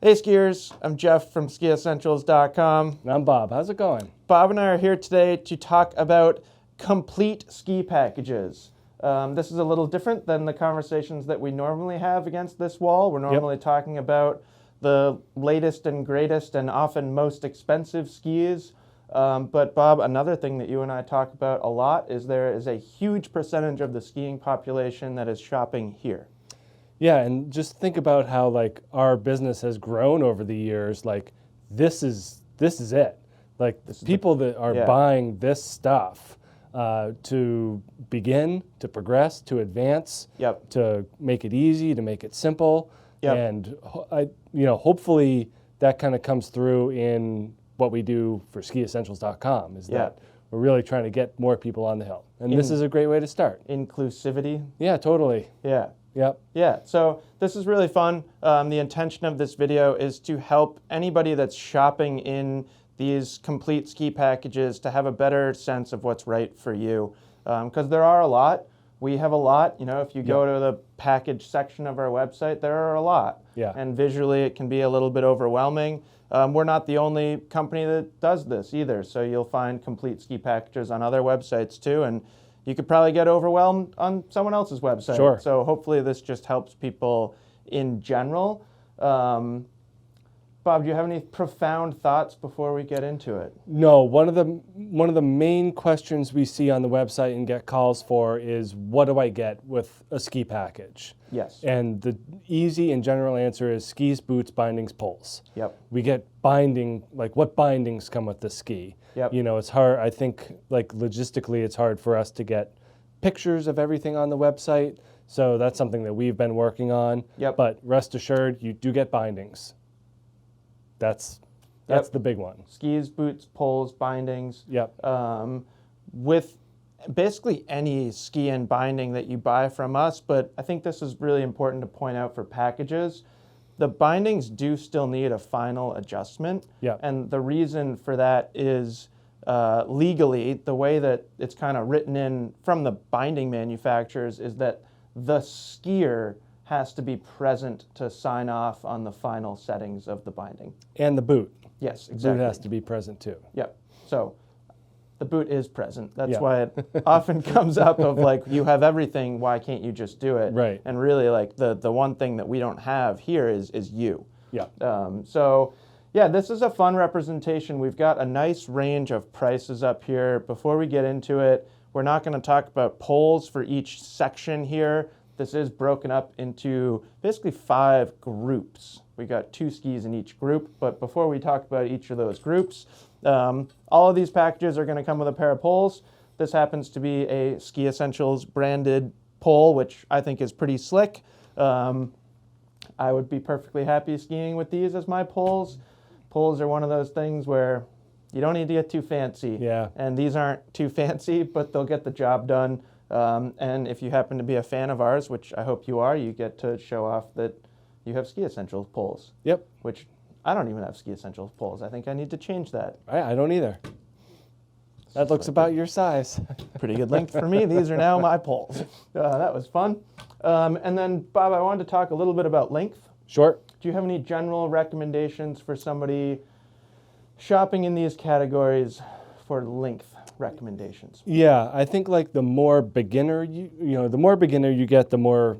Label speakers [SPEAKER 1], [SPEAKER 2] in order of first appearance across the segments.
[SPEAKER 1] Hey skiers, I'm Jeff from skiessentials.com.
[SPEAKER 2] And I'm Bob. How's it going?
[SPEAKER 1] Bob and I are here today to talk about complete ski packages. This is a little different than the conversations that we normally have against this wall. We're normally talking about the latest and greatest and often most expensive skis. But Bob, another thing that you and I talk about a lot is there is a huge percentage of the skiing population that is shopping here.
[SPEAKER 2] Yeah, and just think about how like our business has grown over the years. Like this is it. Like people that are buying this stuff to begin, to progress, to advance, to make it easy, to make it simple, and hopefully that kind of comes through in what we do for skiessentials.com. Is that we're really trying to get more people on the hill, and this is a great way to start.
[SPEAKER 1] Inclusivity.
[SPEAKER 2] Yeah, totally.
[SPEAKER 1] Yeah.
[SPEAKER 2] Yep.
[SPEAKER 1] Yeah, so this is really fun. The intention of this video is to help anybody that's shopping in these complete ski packages to have a better sense of what's right for you. Because there are a lot. We have a lot. You know, if you go to the package section of our website, there are a lot.
[SPEAKER 2] Yeah.
[SPEAKER 1] And visually it can be a little bit overwhelming. We're not the only company that does this either. So you'll find complete ski packages on other websites too. And you could probably get overwhelmed on someone else's website.
[SPEAKER 2] Sure.
[SPEAKER 1] So hopefully this just helps people in general. Bob, do you have any profound thoughts before we get into it?
[SPEAKER 2] No, one of the main questions we see on the website and get calls for is, what do I get with a ski package?
[SPEAKER 1] Yes.
[SPEAKER 2] And the easy and general answer is skis, boots, bindings, poles.
[SPEAKER 1] Yep.
[SPEAKER 2] We get binding, like what bindings come with the ski?
[SPEAKER 1] Yep.
[SPEAKER 2] You know, it's hard, I think, like logistically, it's hard for us to get pictures of everything on the website. So that's something that we've been working on.
[SPEAKER 1] Yep.
[SPEAKER 2] But rest assured, you do get bindings. That's the big one.
[SPEAKER 1] Skis, boots, poles, bindings.
[SPEAKER 2] Yep.
[SPEAKER 1] With basically any ski and binding that you buy from us, but I think this is really important to point out for packages. The bindings do still need a final adjustment.
[SPEAKER 2] Yep.
[SPEAKER 1] And the reason for that is legally, the way that it's kind of written in from the binding manufacturers is that the skier has to be present to sign off on the final settings of the binding.
[SPEAKER 2] And the boot.
[SPEAKER 1] Yes,
[SPEAKER 2] The
[SPEAKER 1] exactly.
[SPEAKER 2] boot has to be present too.
[SPEAKER 1] Yep. So the boot is present. That's why it often comes up of like, you have everything, why can't you just do it?
[SPEAKER 2] Right.
[SPEAKER 1] And really like the one thing that we don't have here is you.
[SPEAKER 2] Yeah.
[SPEAKER 1] So yeah, this is a fun representation. We've got a nice range of prices up here. Before we get into it, we're not going to talk about poles for each section here. This is broken up into basically 5 groups. We got 2 skis in each group, but before we talk about each of those groups, all of these packages are going to come with a pair of poles. This happens to be a Ski Essentials branded pole, which I think is pretty slick. I would be perfectly happy skiing with these as my poles. Poles are one of those things where you don't need to get too fancy.
[SPEAKER 2] Yeah.
[SPEAKER 1] And these aren't too fancy, but they'll get the job done. And if you happen to be a fan of ours, which I hope you are, you get to show off that you have Ski Essentials poles. Yep. Which I don't even have Ski Essentials poles. I think I need to change that.
[SPEAKER 2] I don't either. That looks about your size.
[SPEAKER 1] Pretty good length for me. These are now my poles. That was fun. And then, Bob, I wanted to talk a little bit about length.
[SPEAKER 2] Sure.
[SPEAKER 1] Do you have any general recommendations for somebody shopping in these categories for length recommendations?
[SPEAKER 2] Yeah, I think like the more beginner the more beginner you get, the more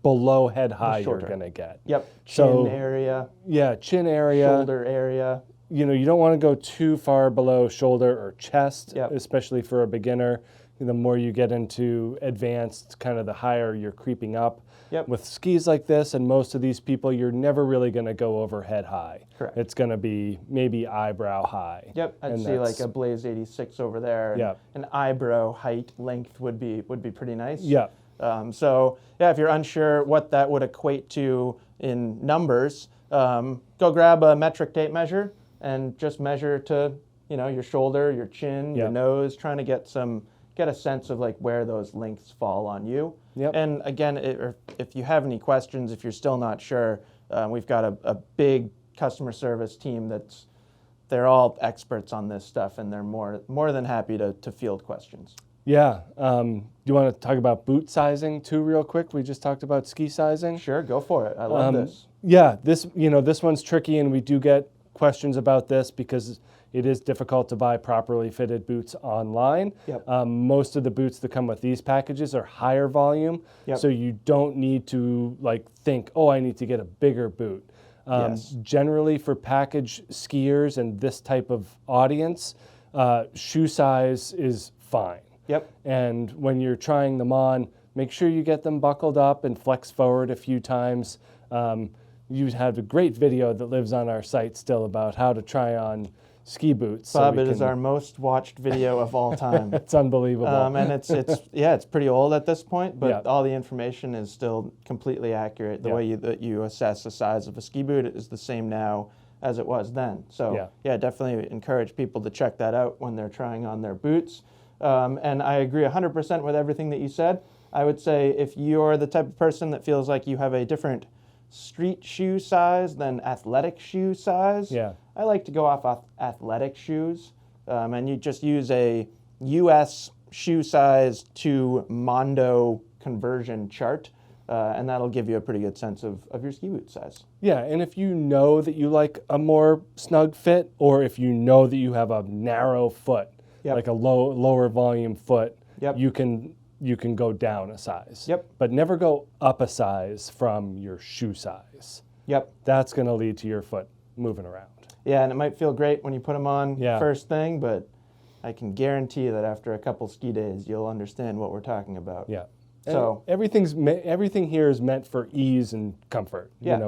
[SPEAKER 2] below head high you're gonna get.
[SPEAKER 1] Yep. Chin area.
[SPEAKER 2] Yeah, chin area.
[SPEAKER 1] Shoulder area.
[SPEAKER 2] You know, you don't want to go too far below shoulder or chest, especially for a beginner. The more you get into advanced, kind of the higher you're creeping up.
[SPEAKER 1] Yep.
[SPEAKER 2] With skis like this and most of these people, you're never really going to go over head high.
[SPEAKER 1] Correct.
[SPEAKER 2] It's going to be maybe eyebrow high.
[SPEAKER 1] Yep, I'd see like a Blaze 86 over there. And an eyebrow height length would be pretty nice.
[SPEAKER 2] Yeah.
[SPEAKER 1] So yeah, if you're unsure what that would equate to in numbers, go grab a metric tape measure and just measure to your shoulder, your chin, your nose, trying to get a sense of like where those lengths fall on you. Yep. And again, if you have any questions, if you're still not sure, we've got a big customer service team they're all experts on this stuff, and they're more than happy to field questions.
[SPEAKER 2] Yeah. Do you want to talk about boot sizing too real quick? We just talked about ski sizing.
[SPEAKER 1] Sure, go for it. I love this.
[SPEAKER 2] Yeah, this one's tricky, and we do get questions about this because it is difficult to buy properly fitted boots online.
[SPEAKER 1] Yep.
[SPEAKER 2] Most of the boots that come with these packages are higher volume,
[SPEAKER 1] Yep.
[SPEAKER 2] so you don't need to think, oh, I need to get a bigger boot.
[SPEAKER 1] Yes.
[SPEAKER 2] Generally, for package skiers and this type of audience, shoe size is fine.
[SPEAKER 1] Yep.
[SPEAKER 2] And when you're trying them on, make sure you get them buckled up and flex forward a few times. You have a great video that lives on our site still about how to try on ski boots.
[SPEAKER 1] Bob, it is our most watched video of all time.
[SPEAKER 2] It's unbelievable.
[SPEAKER 1] And it's pretty old at this point, but
[SPEAKER 2] Yeah.
[SPEAKER 1] all the information is still completely accurate. The
[SPEAKER 2] Yeah.
[SPEAKER 1] way that you assess the size of a ski boot is the same now as it was then. So
[SPEAKER 2] Yeah.
[SPEAKER 1] definitely encourage people to check that out when they're trying on their boots. And I agree 100% with everything that you said. I would say if you're the type of person that feels like you have a different street shoe size than athletic shoe size,
[SPEAKER 2] Yeah.
[SPEAKER 1] I like to go off athletic shoes, and you just use a US shoe size to Mondo conversion chart, and that'll give you a pretty good sense of your ski boot size.
[SPEAKER 2] Yeah, and if you know that you like a more snug fit, or if you know that you have a narrow foot,
[SPEAKER 1] Yep.
[SPEAKER 2] like a lower volume foot,
[SPEAKER 1] Yep.
[SPEAKER 2] you can go down a size.
[SPEAKER 1] Yep.
[SPEAKER 2] But never go up a size from your shoe size.
[SPEAKER 1] Yep.
[SPEAKER 2] That's going to lead to your foot moving around.
[SPEAKER 1] Yeah, and it might feel great when you put them on
[SPEAKER 2] Yeah.
[SPEAKER 1] first thing, but I can guarantee that after a couple ski days, you'll understand what we're talking about.
[SPEAKER 2] Yeah.
[SPEAKER 1] So
[SPEAKER 2] everything here is meant for ease and comfort.
[SPEAKER 1] Yeah.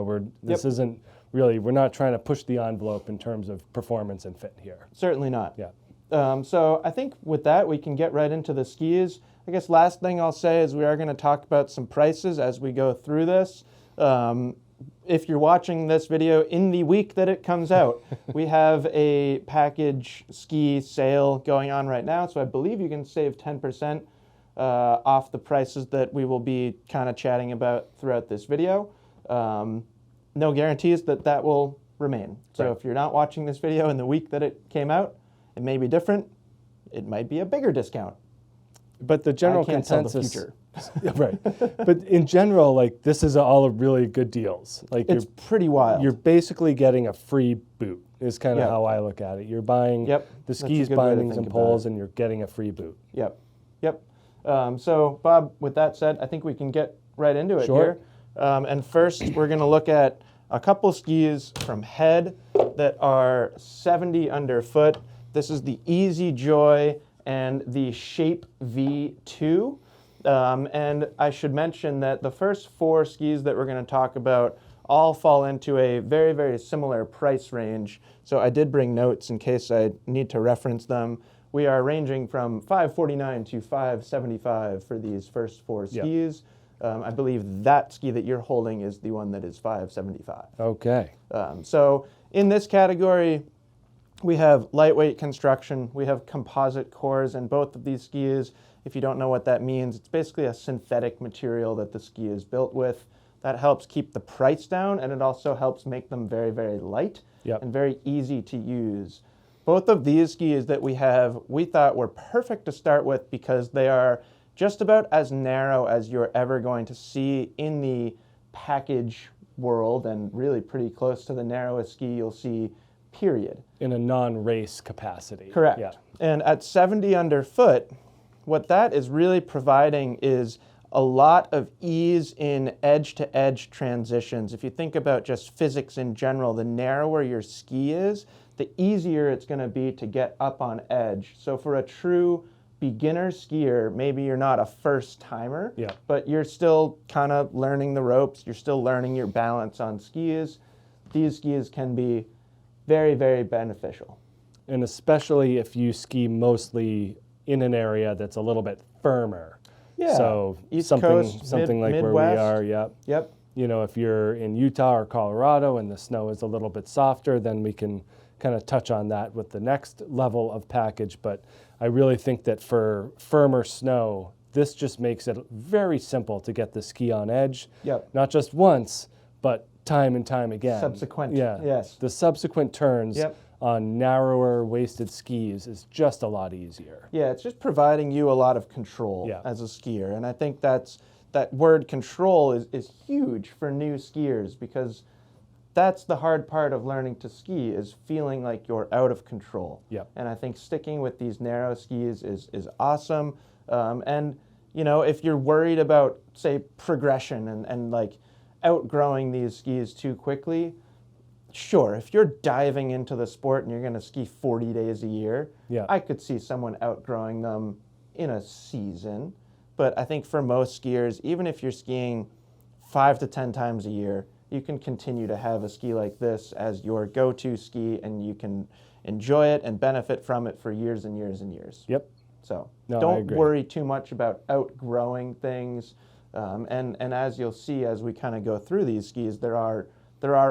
[SPEAKER 2] This isn't really, we're not trying to push the envelope in terms of performance and fit here.
[SPEAKER 1] Certainly not.
[SPEAKER 2] Yeah.
[SPEAKER 1] So I think with that, we can get right into the skis. I guess last thing I'll say is we are going to talk about some prices as we go through this. If you're watching this video in the week that it comes out, we have a package ski sale going on right now. So I believe you can save 10% off the prices that we will be kind of chatting about throughout this video. No guarantees that that will remain. So
[SPEAKER 2] Right.
[SPEAKER 1] if you're not watching this video in the week that it came out, it may be different. It might be a bigger discount.
[SPEAKER 2] But the general
[SPEAKER 1] I can't
[SPEAKER 2] consensus,
[SPEAKER 1] tell the future.
[SPEAKER 2] right? But in general, this is all really good deals.
[SPEAKER 1] It's pretty wild.
[SPEAKER 2] You're basically getting a free boot. Is kind of
[SPEAKER 1] Yep.
[SPEAKER 2] how I look at it. You're buying
[SPEAKER 1] Yep.
[SPEAKER 2] the
[SPEAKER 1] That's a
[SPEAKER 2] skis,
[SPEAKER 1] good way to
[SPEAKER 2] bindings,
[SPEAKER 1] think
[SPEAKER 2] and
[SPEAKER 1] about
[SPEAKER 2] poles,
[SPEAKER 1] it.
[SPEAKER 2] and you're getting a free boot.
[SPEAKER 1] Yep. So, Bob, with that said, I think we can get right into it
[SPEAKER 2] Sure.
[SPEAKER 1] here. And first, we're going to look at a couple skis from Head that are 70 underfoot. This is the Easy Joy and the Shape V2. And I should mention that the first four skis that we're going to talk about all fall into a very, very similar price range. So I did bring notes in case I need to reference them. We are ranging from $549 to $575 for these first four skis. I believe that ski that you're holding is the one that is $575.
[SPEAKER 2] Okay.
[SPEAKER 1] So in this category, we have lightweight construction, we have composite cores in both of these skis. If you don't know what that means, it's basically a synthetic material that the ski is built with. That helps keep the price down, and it also helps make them very, very light and very easy to use. Both of these skis that we have, we thought were perfect to start with because they are just about as narrow as you're ever going to see in the package world, and really pretty close to the narrowest ski you'll see, period.
[SPEAKER 2] In a non-race capacity.
[SPEAKER 1] Correct.
[SPEAKER 2] Yeah.
[SPEAKER 1] And at 70 underfoot, what that is really providing is a lot of ease in edge-to-edge transitions. If you think about just physics in general, the narrower your ski is, the easier it's going to be to get up on edge. So for a true beginner skier, maybe you're not a first-timer, but you're still kind of learning the ropes, you're still learning your balance on skis. These skis can be very, very beneficial.
[SPEAKER 2] And especially if you ski mostly in an area that's a little bit firmer.
[SPEAKER 1] Yeah.
[SPEAKER 2] So
[SPEAKER 1] East
[SPEAKER 2] something
[SPEAKER 1] Coast,
[SPEAKER 2] like
[SPEAKER 1] Midwest.
[SPEAKER 2] where we are,
[SPEAKER 1] Yep.
[SPEAKER 2] You know, if you're in Utah or Colorado and the snow is a little bit softer, then we can kind of touch on that with the next level of package. But I really think that for firmer snow, this just makes it very simple to get the ski on edge.
[SPEAKER 1] Yep.
[SPEAKER 2] Not just once, but time and time again.
[SPEAKER 1] Subsequent.
[SPEAKER 2] Yeah.
[SPEAKER 1] Yes.
[SPEAKER 2] The subsequent turns on narrower waisted skis is just a lot easier.
[SPEAKER 1] Yeah, it's just providing you a lot of control as a skier. And I think that word control is huge for new skiers because that's the hard part of learning to ski, is feeling like you're out of control.
[SPEAKER 2] Yep.
[SPEAKER 1] And I think sticking with these narrow skis is awesome. And, you know, if you're worried about, say, progression and like outgrowing these skis too quickly, sure, if you're diving into the sport and you're going to ski 40 days a year,
[SPEAKER 2] Yeah.
[SPEAKER 1] I could see someone outgrowing them in a season. But I think for most skiers, even if you're skiing 5 to 10 times a year, you can continue to have a ski like this as your go-to ski, and you can enjoy it and benefit from it for years and years and years.
[SPEAKER 2] Yep.
[SPEAKER 1] So
[SPEAKER 2] No, I
[SPEAKER 1] don't
[SPEAKER 2] agree.
[SPEAKER 1] worry too much about outgrowing things. And as you'll see as we kind of go through these skis, there are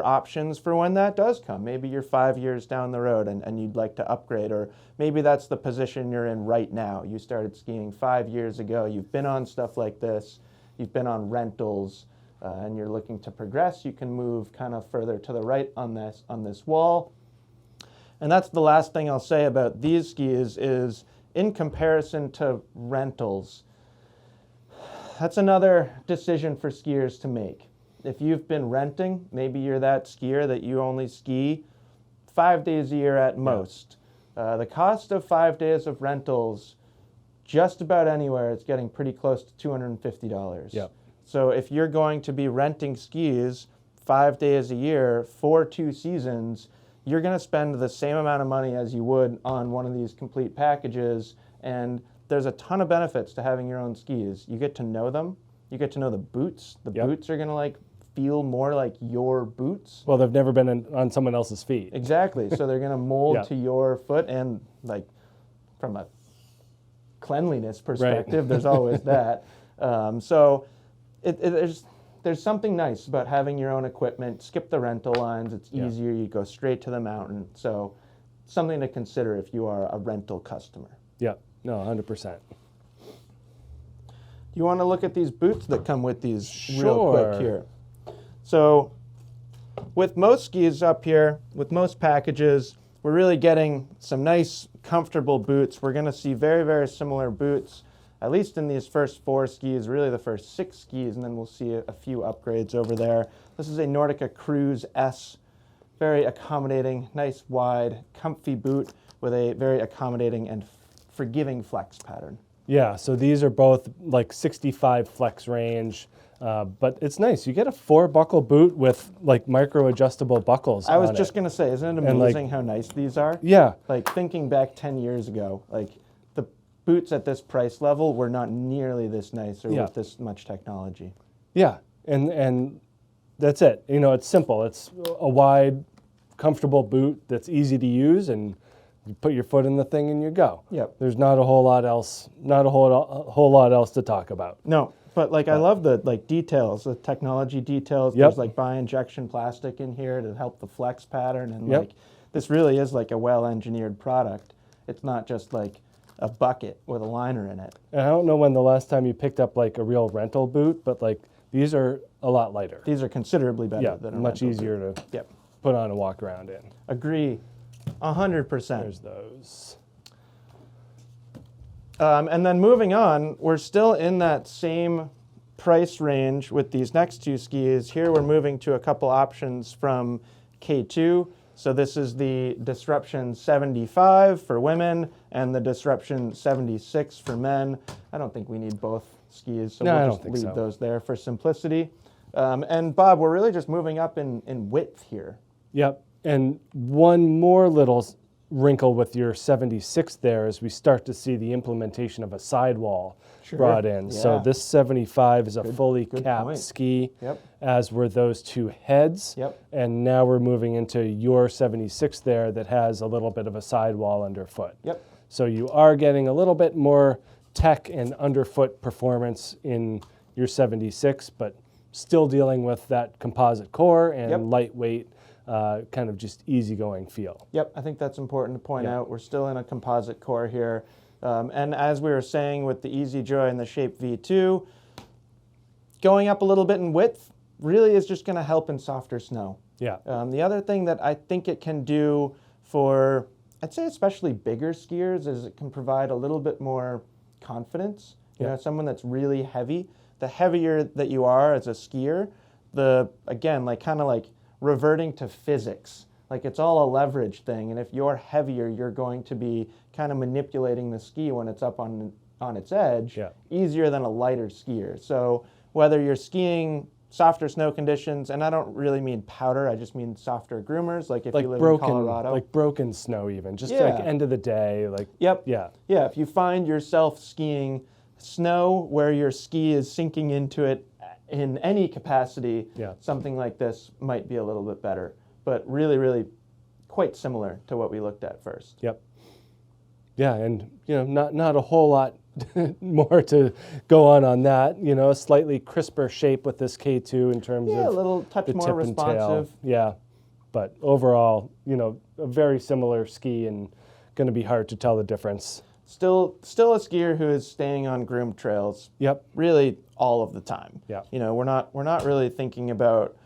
[SPEAKER 1] options for when that does come. Maybe you're 5 years down the road and you'd like to upgrade, or maybe that's the position you're in right now. You started skiing 5 years ago. You've been on stuff like this. You've been on rentals, and you're looking to progress. You can move kind of further to the right on this wall. And that's the last thing I'll say about these skis is in comparison to rentals, that's another decision for skiers to make. If you've been renting, maybe you're that skier that you only ski 5 days a year at most. The cost of 5 days of rentals, just about anywhere, it's getting pretty close to $250.
[SPEAKER 2] Yep.
[SPEAKER 1] So if you're going to be renting skis 5 days a year for 2 seasons, you're going to spend the same amount of money as you would on one of these complete packages. And there's a ton of benefits to having your own skis. You get to know them. You get to know the boots. The
[SPEAKER 2] Yep.
[SPEAKER 1] boots are going to like feel more like your boots.
[SPEAKER 2] Well, they've never been on someone else's feet.
[SPEAKER 1] Exactly. So they're going to mold
[SPEAKER 2] Yeah.
[SPEAKER 1] to your foot, and like from a cleanliness perspective, there's always that. So there's something nice about having your own equipment. Skip the rental lines. It's
[SPEAKER 2] Yeah.
[SPEAKER 1] easier. You go straight to the mountain. So something to consider if you are a rental customer.
[SPEAKER 2] Yeah. No, 100%.
[SPEAKER 1] Do you want to look at these boots that come with these real
[SPEAKER 2] Sure.
[SPEAKER 1] quick here? So with most skis up here, with most packages, we're really getting some nice, comfortable boots. We're going to see very, very similar boots, at least in these first 4 skis, really the first 6 skis, and then we'll see a few upgrades over there. This is a Nordica Cruise S, very accommodating, nice, wide, comfy boot with a very accommodating and forgiving flex pattern.
[SPEAKER 2] Yeah, so these are both like 65 flex range, but it's nice. You get a 4-buckle boot with like micro adjustable buckles.
[SPEAKER 1] I was
[SPEAKER 2] on
[SPEAKER 1] just
[SPEAKER 2] it.
[SPEAKER 1] going to say, isn't it
[SPEAKER 2] And, like-
[SPEAKER 1] amazing how nice these are?
[SPEAKER 2] Yeah,
[SPEAKER 1] Like thinking back 10 years ago, like the boots at this price level were not nearly this nice or
[SPEAKER 2] Yeah.
[SPEAKER 1] with this much technology.
[SPEAKER 2] yeah, and that's it. You know, it's simple. It's a wide, comfortable boot that's easy to use, and you put your foot in the thing and you go.
[SPEAKER 1] Yep.
[SPEAKER 2] There's not a whole lot else. Not a whole lot else to talk about.
[SPEAKER 1] No, but like I love the like details, the technology details.
[SPEAKER 2] Yep.
[SPEAKER 1] There's like bi-injection plastic in here to help the flex pattern, and
[SPEAKER 2] Yep.
[SPEAKER 1] like this really is like a well-engineered product. It's not just like a bucket with a liner in it.
[SPEAKER 2] And I don't know when the last time you picked up like a real rental boot, but like these are a lot lighter.
[SPEAKER 1] These are considerably better
[SPEAKER 2] Yeah,
[SPEAKER 1] than a
[SPEAKER 2] much
[SPEAKER 1] rental
[SPEAKER 2] easier
[SPEAKER 1] boot.
[SPEAKER 2] to
[SPEAKER 1] Yep.
[SPEAKER 2] put on and walk around in.
[SPEAKER 1] Agree, 100%.
[SPEAKER 2] There's those.
[SPEAKER 1] And then moving on, we're still in that same price range with these next 2 skis. Here we're moving to a couple options from K2. So this is the Disruption 75 for women and the Disruption 76 for men. I don't think we need both skis, so
[SPEAKER 2] No, I
[SPEAKER 1] we'll
[SPEAKER 2] don't
[SPEAKER 1] just
[SPEAKER 2] think
[SPEAKER 1] leave
[SPEAKER 2] so.
[SPEAKER 1] those there for simplicity. And Bob, we're really just moving up in width here.
[SPEAKER 2] Yep. And one more little wrinkle with your 76 there is we start to see the implementation of a sidewall brought in. So
[SPEAKER 1] Yeah.
[SPEAKER 2] this 75 is a fully
[SPEAKER 1] good
[SPEAKER 2] capped
[SPEAKER 1] point.
[SPEAKER 2] ski,
[SPEAKER 1] Yep.
[SPEAKER 2] as were those 2 heads.
[SPEAKER 1] Yep.
[SPEAKER 2] And now we're moving into your 76 there that has a little bit of a sidewall underfoot.
[SPEAKER 1] Yep.
[SPEAKER 2] So you are getting a little bit more tech and underfoot performance in your 76, but still dealing with that composite core and
[SPEAKER 1] Yep.
[SPEAKER 2] lightweight, kind of just easygoing feel.
[SPEAKER 1] Yep, I think that's important to point
[SPEAKER 2] Yeah.
[SPEAKER 1] out. We're still in a composite core here. And as we were saying with the Easy Joy and the Shape V2, going up a little bit in width really is just going to help in softer snow.
[SPEAKER 2] Yeah.
[SPEAKER 1] The other thing that I think it can do for, I'd say especially bigger skiers, is it can provide a little bit more confidence. You
[SPEAKER 2] Yeah.
[SPEAKER 1] know, someone that's really heavy, the heavier that you are as a skier, again, like kind of like reverting to physics. Like it's all a leverage thing, and if you're heavier, you're going to be kind of manipulating the ski when it's up on its edge easier than a lighter skier. So whether you're skiing softer snow conditions, and I don't really mean powder, I just mean softer groomers, like if you live in Colorado.
[SPEAKER 2] Like broken snow even, just like end of the day. Like Yeah,
[SPEAKER 1] if you find yourself skiing snow where your ski is sinking into it in any capacity, something like this might be a little bit better. But really, really quite similar to what we looked at first.
[SPEAKER 2] Yep. Yeah, and not a whole lot more to go on that. A slightly crisper shape with this K2 in terms of
[SPEAKER 1] a little touch
[SPEAKER 2] the
[SPEAKER 1] more
[SPEAKER 2] tip
[SPEAKER 1] responsive.
[SPEAKER 2] and tail. Yeah, but overall, a very similar ski and going to be hard to tell the difference.
[SPEAKER 1] Still a skier who is staying on groomed trails.
[SPEAKER 2] Yep.
[SPEAKER 1] Really all of the time.
[SPEAKER 2] Yeah.
[SPEAKER 1] We're not really thinking about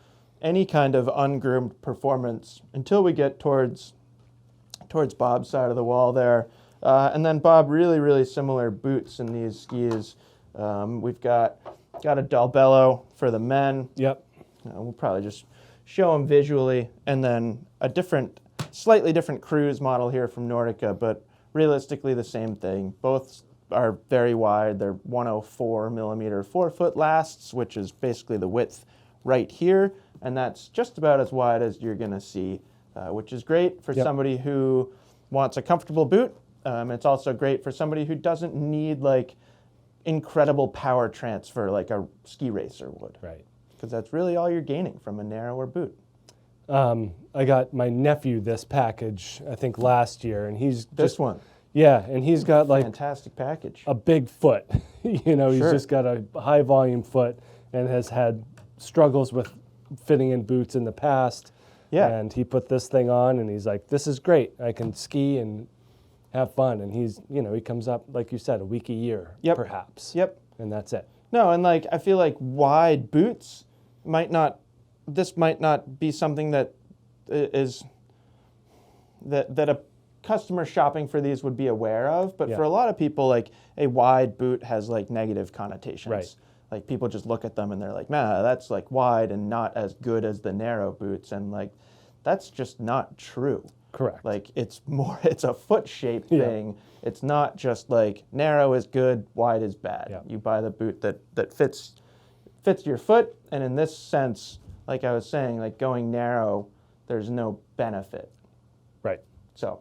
[SPEAKER 1] any kind of ungroomed performance until we get towards Bob's side of the wall there. And then Bob, really, really similar boots in these skis. We've got a Dalbello for the men.
[SPEAKER 2] Yep.
[SPEAKER 1] We'll probably just show them visually, and then a slightly different cruise model here from Nordica, but realistically the same thing. Both are very wide. They're 104 millimeter 4-foot lasts, which is basically the width right here, and that's just about as wide as you're going to see, which is great for somebody who wants a comfortable boot. It's also great for somebody who doesn't need like incredible power transfer like a ski racer would.
[SPEAKER 2] Right.
[SPEAKER 1] Because that's really all you're gaining from a narrower boot.
[SPEAKER 2] I got my nephew this package, I think last year, and he's
[SPEAKER 1] This one.
[SPEAKER 2] Yeah, and he's got like
[SPEAKER 1] Fantastic package.
[SPEAKER 2] a big foot. He's just got a high volume foot and has had struggles with fitting in boots in the past.
[SPEAKER 1] Yeah.
[SPEAKER 2] And he put this thing on and he's like, this is great. I can ski and have fun. And he's, he comes up, like you said, a week a year, perhaps.
[SPEAKER 1] Yep.
[SPEAKER 2] And that's it.
[SPEAKER 1] No, and like I feel like wide boots might not be something that is that a customer shopping for these would be aware of, but for a lot of people, like a wide boot has like negative connotations.
[SPEAKER 2] Right.
[SPEAKER 1] Like people just look at them and they're like, man, that's like wide and not as good as the narrow boots, and like that's just not true.
[SPEAKER 2] Correct.
[SPEAKER 1] Like it's a foot shape thing. It's not just like narrow is good, wide is bad.
[SPEAKER 2] Yeah.
[SPEAKER 1] You buy the boot that fits your foot, and in this sense, like I was saying, like going narrow, there's no benefit.
[SPEAKER 2] Right.
[SPEAKER 1] So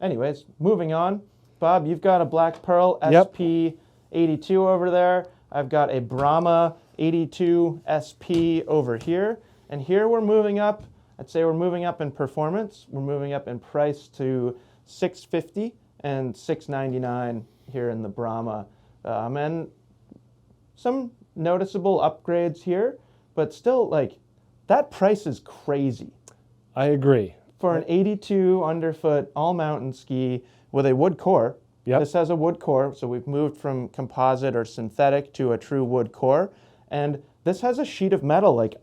[SPEAKER 1] anyways, moving on. Bob, you've got a Black Pearl SP 82 over there. I've got a Brahma 82 SP over here. And here we're moving up. I'd say we're moving up in performance. We're moving up in price to $650 and $699 here in the Brahma. And some noticeable upgrades here, but still, like, that price is crazy.
[SPEAKER 2] I agree.
[SPEAKER 1] For an 82 underfoot all-mountain ski with a wood core.
[SPEAKER 2] Yep.
[SPEAKER 1] This has a wood core, so we've moved from composite or synthetic to a true wood core. And this has a sheet of metal, like,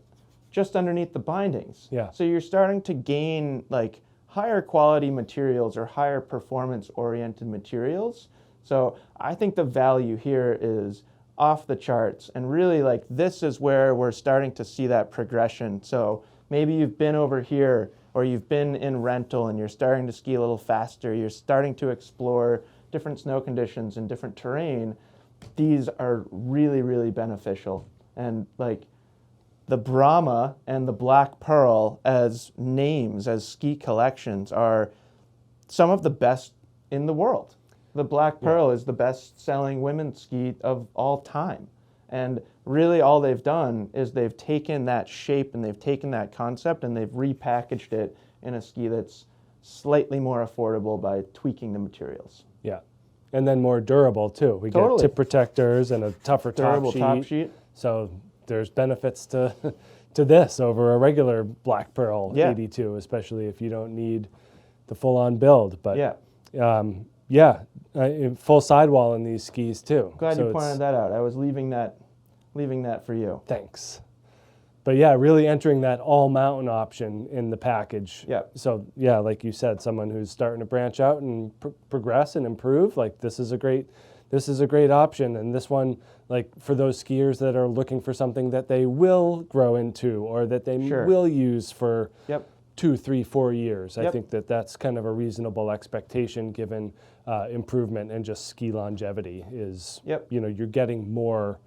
[SPEAKER 1] just underneath the bindings.
[SPEAKER 2] Yeah.
[SPEAKER 1] So you're starting to gain, like, higher quality materials or higher performance-oriented materials. So I think the value here is off the charts. And really, like, this is where we're starting to see that progression. So maybe you've been over here or you've been in rental and you're starting to ski a little faster. You're starting to explore different snow conditions and different terrain. These are really, really beneficial. And like the Brahma and the Black Pearl as names, as ski collections, are some of the best in the world. The Black Pearl is the best-selling women's ski of all time. And really all they've done is they've taken that shape and they've taken that concept and they've repackaged it in a ski that's slightly more affordable by tweaking the materials.
[SPEAKER 2] Yeah. And then more durable, too. We get tip protectors and a tougher
[SPEAKER 1] durable top sheet.
[SPEAKER 2] So there's benefits to this over a regular Black Pearl 82, especially if you don't need the full-on build. But full sidewall in these skis, too.
[SPEAKER 1] Glad you pointed that out. I was leaving that for you.
[SPEAKER 2] Thanks. But yeah, really entering that all-mountain option in the package.
[SPEAKER 1] Yeah.
[SPEAKER 2] So like you said, someone who's starting to branch out and progress and improve, like this is a great this is a great option. And this one, like for those skiers that are looking for something that they will grow into or that they will use for 2, 3, 4 years. I think that that's kind of a reasonable expectation given improvement and just ski longevity is, you know, you're getting more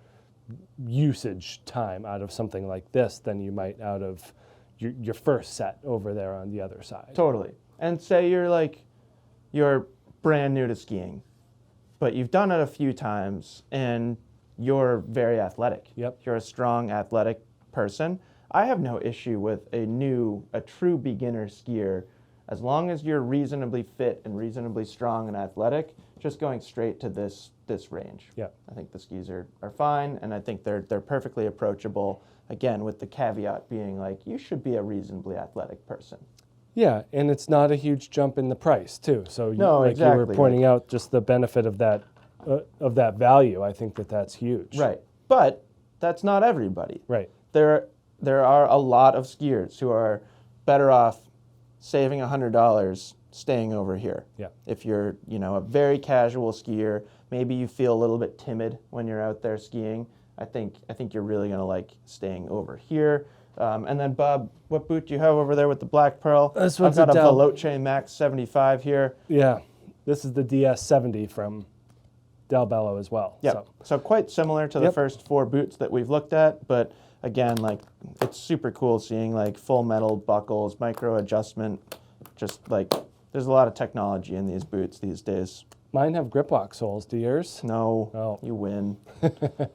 [SPEAKER 2] usage time out of something like this than you might out of your first set over there on the other side.
[SPEAKER 1] Totally. And say you're brand new to skiing, but you've done it a few times and you're very athletic. You're a strong athletic person. I have no issue with a true beginner skier, as long as you're reasonably fit and reasonably strong and athletic, just going straight to this range. I think the skis are fine, and I think they're perfectly approachable, again, with the caveat being like, you should be a reasonably athletic person.
[SPEAKER 2] Yeah, and it's not a huge jump in the price, too. So you were pointing out just the benefit of that value. I think that that's huge.
[SPEAKER 1] Right, but that's not everybody.
[SPEAKER 2] Right.
[SPEAKER 1] There are a lot of skiers who are better off saving $100 staying over here. If you're, a very casual skier, maybe you feel a little bit timid when you're out there skiing, I think you're really going to like staying over here. And then, Bob, what boot do you have over there with the black pearl?
[SPEAKER 2] This
[SPEAKER 1] I've
[SPEAKER 2] one's
[SPEAKER 1] got a Veloce Max 75 here.
[SPEAKER 2] Yeah, this is the DS70 from Del Bello as well.
[SPEAKER 1] So quite similar to the first 4 boots that we've looked at, but again, like, it's super cool seeing like full metal buckles, micro adjustment, just like there's a lot of technology in these boots these days.
[SPEAKER 2] Mine have grip lock soles. Do yours?
[SPEAKER 1] No, you win.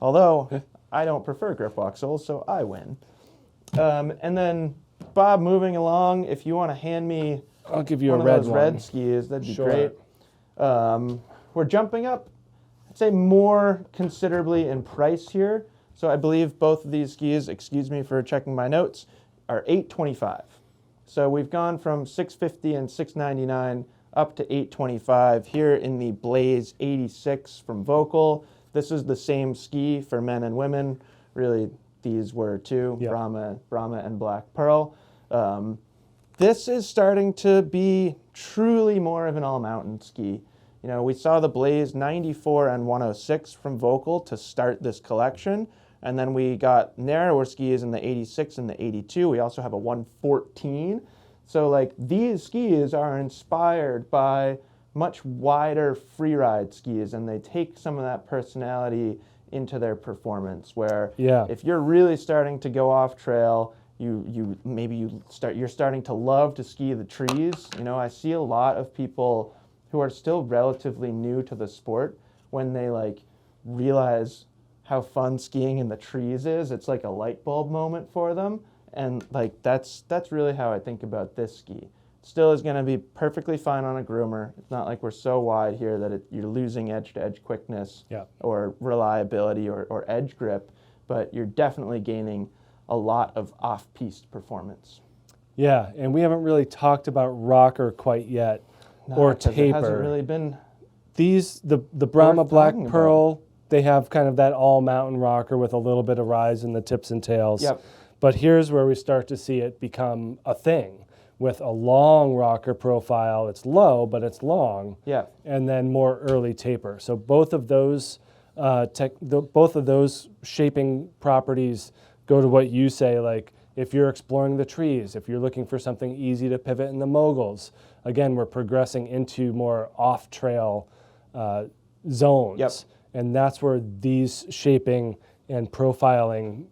[SPEAKER 1] Although I don't prefer grip lock soles, so I win. And then, Bob, moving along, if you want to hand me
[SPEAKER 2] I'll give you
[SPEAKER 1] one
[SPEAKER 2] a
[SPEAKER 1] of
[SPEAKER 2] red
[SPEAKER 1] those
[SPEAKER 2] one.
[SPEAKER 1] red skis, that'd be great. We're jumping up, I'd say, more considerably in price here. So I believe both of these skis, excuse me for checking my notes, are $825. So we've gone from $650 and $699 up to $825 here in the Blaze 86 from Volkl. This is the same ski for men and women. Really, these were too, Brahma and Black Pearl. This is starting to be truly more of an all-mountain ski. We saw the Blaze 94 and 106 from Volkl to start this collection. And then we got narrower skis in the 86 and the 82. We also have a 114. So like these skis are inspired by much wider freeride skis, and they take some of that personality into their performance, where if you're really starting to go off trail, you're starting to love to ski the trees. I see a lot of people who are still relatively new to the sport, when they like realize how fun skiing in the trees is, it's like a light bulb moment for them. And like that's really how I think about this ski. Still is going to be perfectly fine on a groomer. It's not like we're so wide here that you're losing edge-to-edge quickness or reliability or edge grip, but you're definitely gaining a lot of off-piste performance.
[SPEAKER 2] Yeah, and we haven't really talked about rocker quite yet, or taper.
[SPEAKER 1] It hasn't really been.
[SPEAKER 2] The Brahma Black Pearl, they have kind of that all-mountain rocker with a little bit of rise in the tips and tails. But here's where we start to see it become a thing, with a long rocker profile. It's low, but it's long. And then more early taper. So both of those shaping properties go to what you say, like if you're exploring the trees, if you're looking for something easy to pivot in the moguls. Again, we're progressing into more off-trail zones. And that's where these shaping and profiling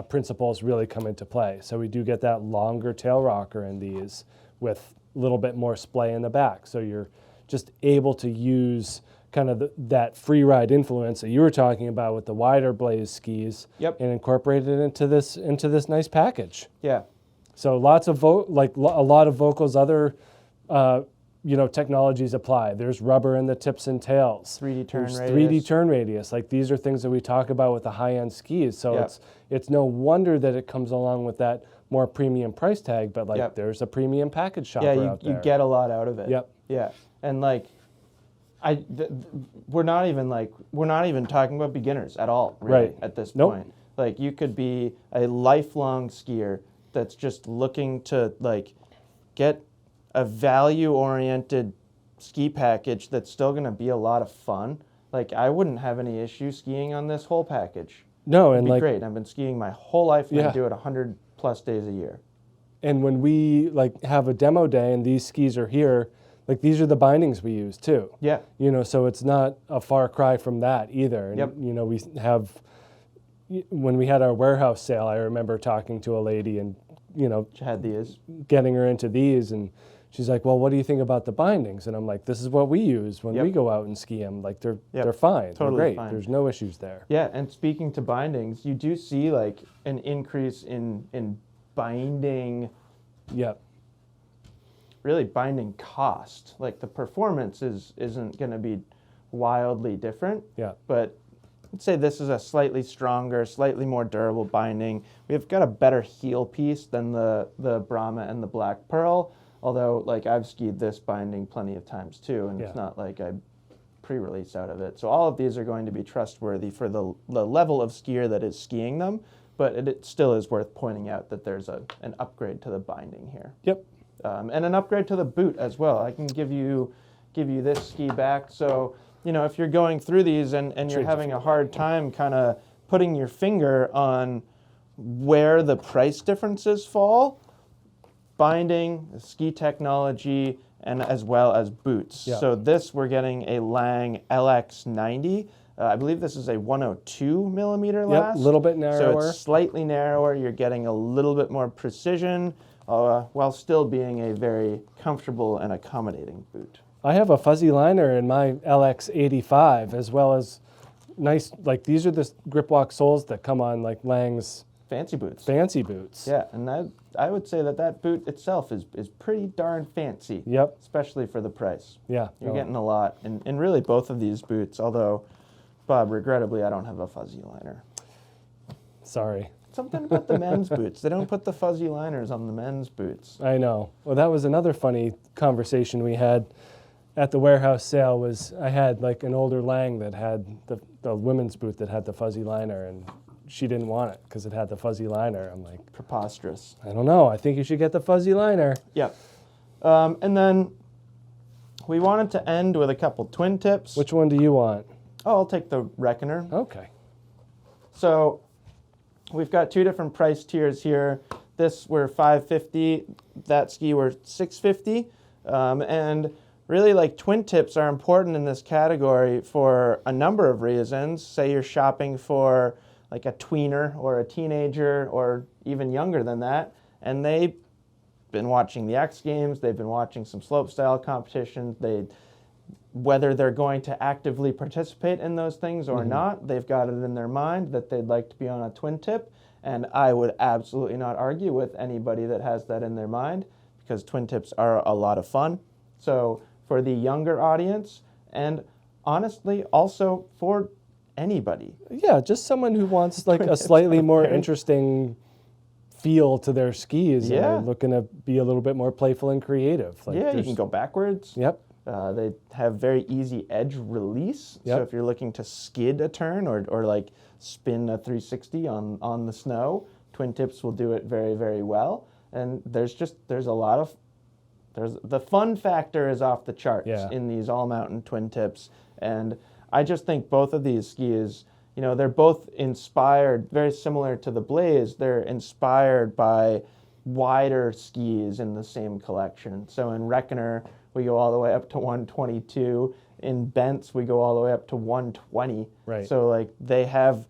[SPEAKER 2] principles really come into play. So we do get that longer tail rocker in these with a little bit more splay in the back. So you're just able to use kind of that free ride influence that you were talking about with the wider Blaze skis and incorporate it into this nice package. So lots of a lot of Volkl's other technologies apply. There's rubber in the tips and tails.
[SPEAKER 1] 3D turn radius.
[SPEAKER 2] 3D turn radius. Like these are things that we talk about with the high-end skis. So it's no wonder that it comes along with that more premium price tag, but like there's a premium package shopper out there.
[SPEAKER 1] You get a lot out of it. And like we're not even talking about beginners at all, really, at this point. Like you could be a lifelong skier that's just looking to like get a value-oriented ski package that's still going to be a lot of fun, like I wouldn't have any issue skiing on this whole package.
[SPEAKER 2] No,
[SPEAKER 1] It'd
[SPEAKER 2] and
[SPEAKER 1] be
[SPEAKER 2] like
[SPEAKER 1] great. I've been skiing my whole life, and I
[SPEAKER 2] Yeah.
[SPEAKER 1] do it 100+ days a year.
[SPEAKER 2] and when we like have a demo day and these skis are here, like these are the bindings we use too.
[SPEAKER 1] Yeah,
[SPEAKER 2] You know, so it's not a far cry from that either. And,
[SPEAKER 1] Yep.
[SPEAKER 2] you know, we have, when we had our warehouse sale, I remember talking to a lady and, you know,
[SPEAKER 1] which had these.
[SPEAKER 2] getting her into these. And she's like, well, what do you think about the bindings? And I'm like, this is what we use when
[SPEAKER 1] Yep.
[SPEAKER 2] we go out and ski them. Like
[SPEAKER 1] Yep.
[SPEAKER 2] they're fine.
[SPEAKER 1] Totally
[SPEAKER 2] they're great.
[SPEAKER 1] fine.
[SPEAKER 2] There's no issues there.
[SPEAKER 1] Yeah, and speaking to bindings, you do see like an increase in binding,
[SPEAKER 2] Yep.
[SPEAKER 1] really binding cost. Like the performance isn't going to be wildly different,
[SPEAKER 2] Yeah.
[SPEAKER 1] but let's say this is a slightly stronger, slightly more durable binding. We've got a better heel piece than the Brahma and the Black Pearl, although like I've skied this binding plenty of times too, and it's
[SPEAKER 2] Yeah.
[SPEAKER 1] not like I pre-release out of it. So all of these are going to be trustworthy for the level of skier that is skiing them, but it still is worth pointing out that there's an upgrade to the binding here.
[SPEAKER 2] Yep.
[SPEAKER 1] And an upgrade to the boot as well. I can give you this ski back. So, you know, if you're going through these and you're
[SPEAKER 2] Change
[SPEAKER 1] having a hard time kind of putting your finger on where the price differences fall, binding, ski technology, and as well as boots.
[SPEAKER 2] Yeah.
[SPEAKER 1] So this, we're getting a Lang LX90. I believe this is a 102 millimeter last.
[SPEAKER 2] Yep. A little bit
[SPEAKER 1] So
[SPEAKER 2] narrower.
[SPEAKER 1] it's slightly narrower. You're getting a little bit more precision while still being a very comfortable and accommodating boot.
[SPEAKER 2] I have a fuzzy liner in my LX85 as well as nice, like these are the grip walk soles that come on like Lang's
[SPEAKER 1] Fancy boots.
[SPEAKER 2] fancy boots.
[SPEAKER 1] Yeah, and I would say that boot itself is pretty darn fancy.
[SPEAKER 2] Yep.
[SPEAKER 1] Especially for the price.
[SPEAKER 2] Yeah.
[SPEAKER 1] You're
[SPEAKER 2] Oh.
[SPEAKER 1] getting a lot. And really both of these boots, although, Bob, regrettably, I don't have a fuzzy liner.
[SPEAKER 2] Sorry.
[SPEAKER 1] Something about the men's boots. They don't put the fuzzy liners on the men's boots.
[SPEAKER 2] I know. Well, that was another funny conversation we had at the warehouse sale was I had like an older Lang that had the women's boot that had the fuzzy liner and she didn't want it because it had the fuzzy liner. I'm like,
[SPEAKER 1] Preposterous.
[SPEAKER 2] I don't know. I think you should get the fuzzy liner.
[SPEAKER 1] Yep. And then we wanted to end with a couple twin tips.
[SPEAKER 2] Which one do you want?
[SPEAKER 1] Oh, I'll take the Reckoner.
[SPEAKER 2] Okay.
[SPEAKER 1] So we've got two different price tiers here. This we're $550. That ski we're $650. And really, like twin tips are important in this category for a number of reasons. Say you're shopping for like a tweener or a teenager or even younger than that, and they've been watching the X Games, they've been watching some slopestyle competitions, whether they're going to actively participate in those things or not, they've got it in their mind that they'd like to be on a twin tip, and I would absolutely not argue with anybody that has that in their mind because twin tips are a lot of fun. So for the younger audience, and honestly also for anybody.
[SPEAKER 2] Yeah, just someone who wants like a slightly more interesting feel to their skis and
[SPEAKER 1] Yeah.
[SPEAKER 2] are looking to be a little bit more playful and creative. Like
[SPEAKER 1] Yeah, you
[SPEAKER 2] there's-
[SPEAKER 1] can go backwards.
[SPEAKER 2] Yep.
[SPEAKER 1] They have very easy edge release.
[SPEAKER 2] Yep.
[SPEAKER 1] So if you're looking to skid a turn or like spin a 360 on the snow, twin tips will do it very, very well. And there's a lot of, the fun factor is off the charts
[SPEAKER 2] Yeah.
[SPEAKER 1] in these all mountain twin tips. And I just think both of these skis, you know, they're both inspired, very similar to the Blaze. They're inspired by wider skis in the same collection. So in Reckoner, we go all the way up to 122. In Bents, we go all the way up to 120.
[SPEAKER 2] Right.
[SPEAKER 1] So like they have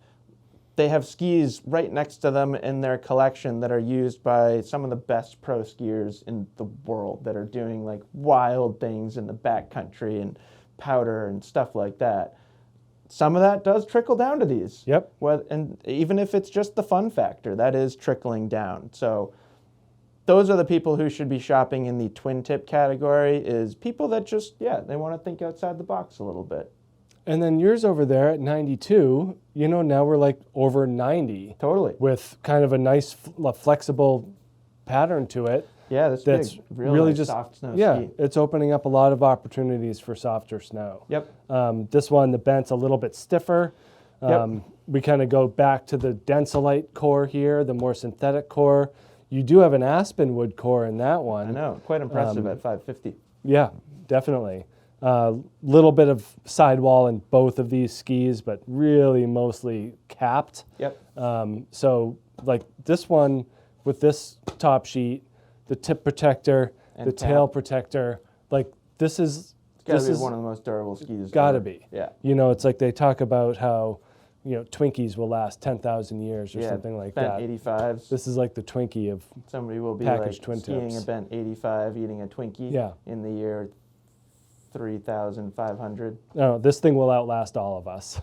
[SPEAKER 1] skis right next to them in their collection that are used by some of the best pro skiers in the world that are doing like wild things in the backcountry and powder and stuff like that. Some of that does trickle down to these.
[SPEAKER 2] Yep.
[SPEAKER 1] And even if it's just the fun factor, that is trickling down. So those are the people who should be shopping in the twin tip category, is people that just, they want to think outside the box a little bit.
[SPEAKER 2] And then yours over there at 92, you know, now we're like over 90
[SPEAKER 1] Totally.
[SPEAKER 2] with kind of a nice flexible pattern to it.
[SPEAKER 1] Yeah, this
[SPEAKER 2] That's
[SPEAKER 1] big,
[SPEAKER 2] really
[SPEAKER 1] nice
[SPEAKER 2] just
[SPEAKER 1] soft snow
[SPEAKER 2] yeah,
[SPEAKER 1] ski.
[SPEAKER 2] it's opening up a lot of opportunities for softer snow.
[SPEAKER 1] Yep.
[SPEAKER 2] This one, the bent's a little bit stiffer. We kind of go back to the Densolite core here, the more synthetic core. You do have an aspen wood core in that one.
[SPEAKER 1] I know, quite impressive at 550.
[SPEAKER 2] Yeah, definitely. Little bit of sidewall in both of these skis, but really mostly capped.
[SPEAKER 1] Yep.
[SPEAKER 2] So like this one with this top sheet, the tip protector,
[SPEAKER 1] And
[SPEAKER 2] the
[SPEAKER 1] cap.
[SPEAKER 2] tail protector, like this is
[SPEAKER 1] Gotta be one of the most durable skis.
[SPEAKER 2] gotta
[SPEAKER 1] ever.
[SPEAKER 2] be.
[SPEAKER 1] Yeah.
[SPEAKER 2] You know, it's like they talk about how, you know, Twinkies will last 10,000 years or
[SPEAKER 1] Yeah,
[SPEAKER 2] something like
[SPEAKER 1] bent
[SPEAKER 2] that.
[SPEAKER 1] 85s.
[SPEAKER 2] This is like the Twinkie of
[SPEAKER 1] Somebody will be
[SPEAKER 2] packaged
[SPEAKER 1] like
[SPEAKER 2] twin
[SPEAKER 1] skiing
[SPEAKER 2] tips.
[SPEAKER 1] a bent 85, eating a Twinkie
[SPEAKER 2] Yeah.
[SPEAKER 1] in the year 3,500.
[SPEAKER 2] no, this thing will outlast all of us.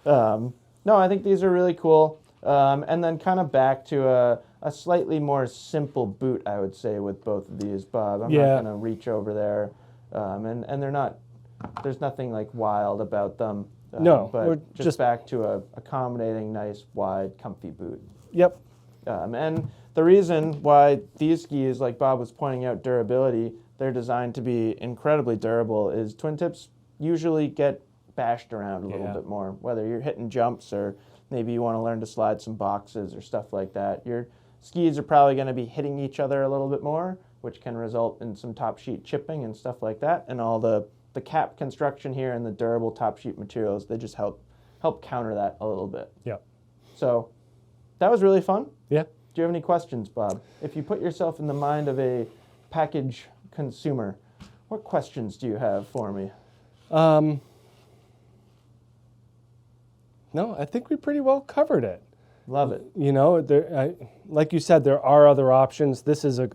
[SPEAKER 1] No, I think these are really cool. And then kind of back to a slightly more simple boot, I would say, with both of these, Bob. I'm
[SPEAKER 2] Yeah.
[SPEAKER 1] not going to reach over there. And they're not, there's nothing like wild about them.
[SPEAKER 2] No, we're
[SPEAKER 1] but
[SPEAKER 2] just-
[SPEAKER 1] back to a accommodating, nice, wide, comfy boot.
[SPEAKER 2] Yep.
[SPEAKER 1] And the reason why these skis, like Bob was pointing out, durability, they're designed to be incredibly durable, is twin tips usually get bashed around a little
[SPEAKER 2] Yeah.
[SPEAKER 1] bit more, whether you're hitting jumps or maybe you want to learn to slide some boxes or stuff like that. Your skis are probably going to be hitting each other a little bit more, which can result in some top sheet chipping and stuff like that. And all the cap construction here and the durable top sheet materials, they just help counter that a little bit.
[SPEAKER 2] Yep.
[SPEAKER 1] So that was really fun.
[SPEAKER 2] Yeah.
[SPEAKER 1] Do you have any questions, Bob? If you put yourself in the mind of a package consumer, what questions do you have for me?
[SPEAKER 2] No, I think we pretty well covered it.
[SPEAKER 1] Love it.
[SPEAKER 2] You know, like you said, there are other options. This is a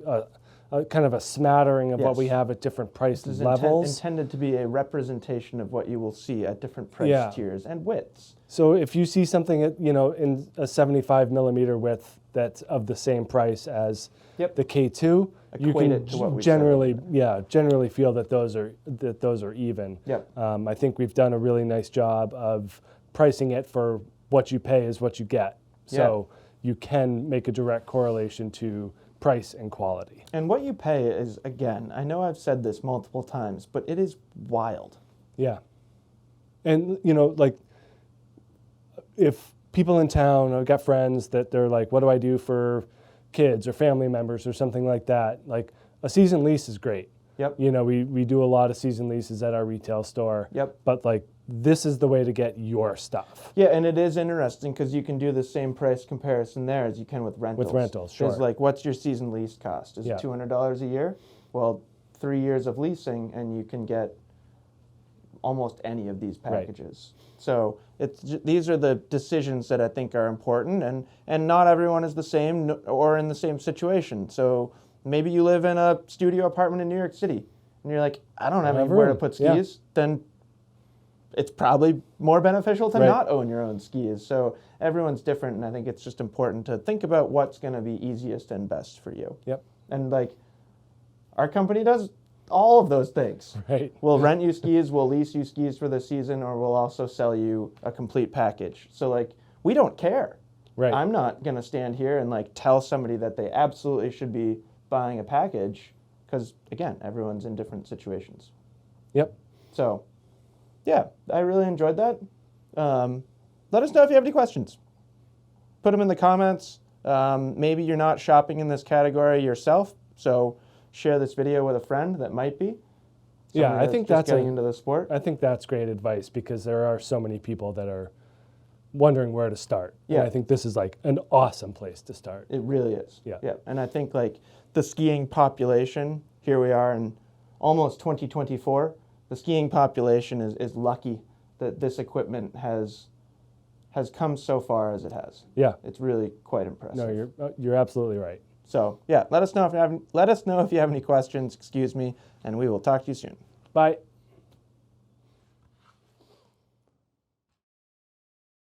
[SPEAKER 2] kind of a smattering of what
[SPEAKER 1] Yes.
[SPEAKER 2] we have at different price
[SPEAKER 1] This is
[SPEAKER 2] levels.
[SPEAKER 1] intended to be a representation of what you will see at different price
[SPEAKER 2] Yeah.
[SPEAKER 1] tiers and widths.
[SPEAKER 2] So if you see something at, you know, in a 75 millimeter width that's of the same price as
[SPEAKER 1] Yep.
[SPEAKER 2] the K2, you
[SPEAKER 1] Equate
[SPEAKER 2] can
[SPEAKER 1] it to what we said
[SPEAKER 2] generally feel that those are even.
[SPEAKER 1] Yep.
[SPEAKER 2] I think we've done a really nice job of pricing it for what you pay is what you get. So you can make a direct correlation to price and quality.
[SPEAKER 1] And what you pay is, again, I know I've said this multiple times, but it is wild.
[SPEAKER 2] Yeah. And, you know, like, if people in town, I've got friends that they're like, what do I do for kids or family members or something like that? Like, a season lease is great.
[SPEAKER 1] Yep.
[SPEAKER 2] You know, we do a lot of season leases at our retail store.
[SPEAKER 1] Yep.
[SPEAKER 2] But, like, this is the way to get your stuff.
[SPEAKER 1] Yeah, and it is interesting because you can do the same price comparison there as you can with rentals.
[SPEAKER 2] With rentals, sure.
[SPEAKER 1] It's like, what's your season lease cost? Is
[SPEAKER 2] Yeah.
[SPEAKER 1] it $200 a year? Well, 3 years of leasing, and you can get almost any of these packages. So these are the decisions that I think are important, and not everyone is the same or in the same situation. So maybe you live in a studio apartment in New York City, and you're like, I don't have anywhere to
[SPEAKER 2] room.
[SPEAKER 1] put
[SPEAKER 2] Yeah.
[SPEAKER 1] skis. Then it's probably more beneficial to
[SPEAKER 2] Right.
[SPEAKER 1] not own your own skis. So everyone's different, and I think it's just important to think about what's going to be easiest and best for you.
[SPEAKER 2] Yep.
[SPEAKER 1] And like, our company does all of those things.
[SPEAKER 2] Right.
[SPEAKER 1] We'll rent you skis, we'll lease you skis for the season, or we'll also sell you a complete package. So like, we don't care.
[SPEAKER 2] Right.
[SPEAKER 1] I'm not going to stand here and like tell somebody that they absolutely should be buying a package, because again, everyone's in different situations.
[SPEAKER 2] Yep.
[SPEAKER 1] So yeah, I really enjoyed that. Let us know if you have any questions. Put them in the comments. Maybe you're not shopping in this category yourself, so share this video with a friend that might be.
[SPEAKER 2] Yeah,
[SPEAKER 1] Somebody
[SPEAKER 2] I think
[SPEAKER 1] just
[SPEAKER 2] that's
[SPEAKER 1] getting into the sport.
[SPEAKER 2] I think that's great advice because there are so many people that are wondering where to start.
[SPEAKER 1] Yeah.
[SPEAKER 2] And I think this is like an awesome place to start.
[SPEAKER 1] It really is.
[SPEAKER 2] Yeah.
[SPEAKER 1] Yeah. And I think like the skiing population, here we are in almost 2024, the skiing population is lucky that this equipment has come so far as it has.
[SPEAKER 2] Yeah.
[SPEAKER 1] It's really quite impressive.
[SPEAKER 2] No, you're absolutely right.
[SPEAKER 1] So yeah, let us know if you have any questions, and we will talk to you soon.
[SPEAKER 2] Bye.